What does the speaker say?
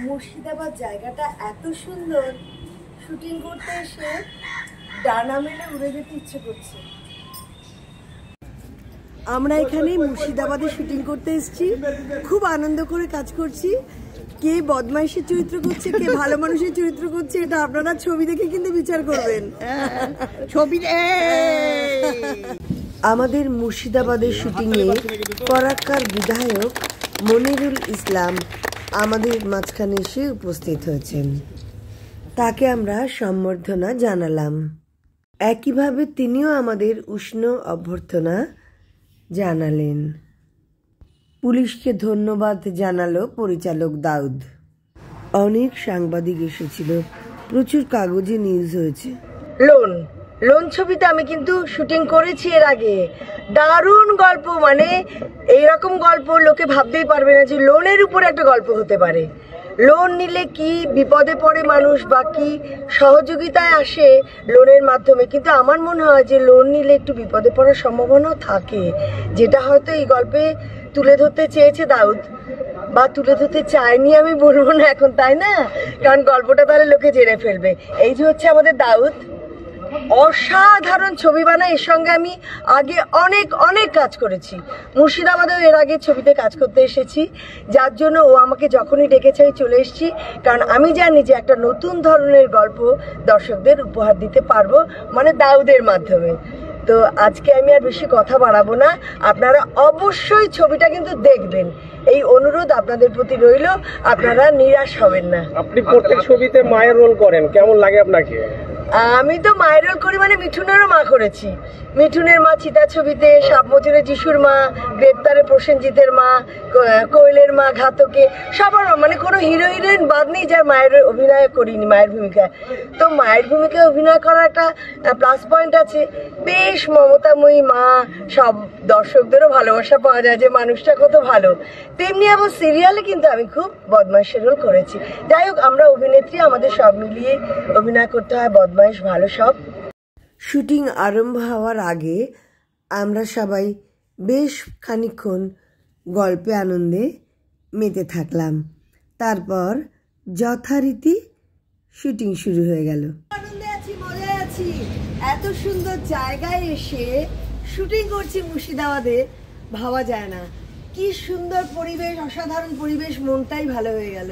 মুর্শিদাবাদ জায়গাটা এত সুন্দর, শুটিং করতে এসে ডানা মেলে উড়ে যেতে ইচ্ছে করছে। আমরা এখানে মুর্শিদাবাদে শুটিং করতে এসেছি, খুব আনন্দ করে কাজ করছি। কে বদমাইশের চরিত্র করছে, কে ভালো মানুষের চরিত্র করছে, এটা আপনারা ছবি দেখে কিন্তু বিচার করবেন। ছবি আমাদের মুর্শিদাবাদের শুটিংয়ে ফরাক্কার বিধায়ক মনিরুল ইসলাম আমাদের মাঝখানে এসে উপস্থিত হয়েছেন। তাকে আমরা সম্বর্ধনা জানালাম। একইভাবে তিনিও আমাদের উষ্ণ অভ্যর্থনা জানালেন। পুলিশকে ধন্যবাদ জানালো পরিচালক দাউদ। অনেক সাংবাদিক এসেছিল, প্রচুর কাগজে নিউজ হয়েছে। লোন লোন ছবিতে আমি কিন্তু শুটিং করেছি এর আগে। দারুণ গল্প, মানে এইরকম গল্প লোকে ভাবতেই পারবে না যে লোনের উপর একটা গল্প হতে পারে। লোন নিলে কি বিপদে পড়ে মানুষ বা কি সহযোগিতায় আসে লোনের মাধ্যমে, কিন্তু আমার মনে হয় যে লোন নিলে একটু বিপদে পড়ার সম্ভাবনাও থাকে, যেটা হয়তো এই গল্পে তুলে ধরতে চেয়েছে দাউদ, বা তুলে ধরতে চায়নি আমি বলবো না এখন, তাই না? কারণ গল্পটা তাহলে লোকে জেনে ফেলবে। এই যে হচ্ছে আমাদের দাউদ, অসাধারণ ছবি বানায়। এর সঙ্গে আমি আগে অনেক অনেক কাজ করেছি, মুর্শিদাবাদেও এর আগে ছবিতে কাজ করতে এসেছি, যার জন্য ও আমাকে যখনই ডেকেছে আমি চলে এসেছি। কারণ আমি জানি যে একটা নতুন ধরনের গল্প দর্শকদের উপহার দিতে পারবো, মানে দাউদের মাধ্যমে। তো আজকে আমি আর বেশি কথা বাড়াবো না, আপনারা অবশ্যই ছবিটা কিন্তু দেখবেন, এই অনুরোধ আপনাদের প্রতি রইল, আপনারা নিরাশ হবেন না। আপনি প্রত্যেক ছবিতে মায়ের রোল করেন, কেমন লাগে আপনাকে? আমি তো মায়ের রোল করি, মানে মিঠুনেরও মা করেছি। মিঠুনের মা চিতা ছবিতে, সাপমোচনে যিশুর মা, গ্রেপ্তারে প্রসেনজিতের মা, কোয়েলের মা, ঘাতকে, সবার মানে কোনো হিরো হিরোইন বাদ নেই যার মায়ের অভিনয় করিনি মায়ের ভূমিকায়। তো মায়ের ভূমিকায় অভিনয় করার একটা প্লাস পয়েন্ট আছে, বেশ মমতাময়ী মা, সব দর্শকদেরও ভালোবাসা পাওয়া যায় যে মানুষটা কত ভালো। তেমনি আবার সিরিয়ালে কিন্তু আমি খুব বদমাইশের রোল করেছি। যাই হোক, আমরা অভিনেত্রী, আমাদের সব মিলিয়ে অভিনয় করতে হয়, বদমাইশ ভালো সব। শুটিং আরম্ভ হওয়ার আগে আমরা সবাই বেশ খানিকক্ষণ গল্পে আনন্দে মেতে থাকলাম। তারপর যথারীতি শুটিং শুরু হয়ে গেল। আনন্দে আছি, মজায় আছি। এত সুন্দর জায়গায় এসে শুটিং করছি মুর্শিদাবাদে, ভাবা যায় না। কি সুন্দর পরিবেশ, অসাধারণ পরিবেশ, মনটাই ভালো হয়ে গেল।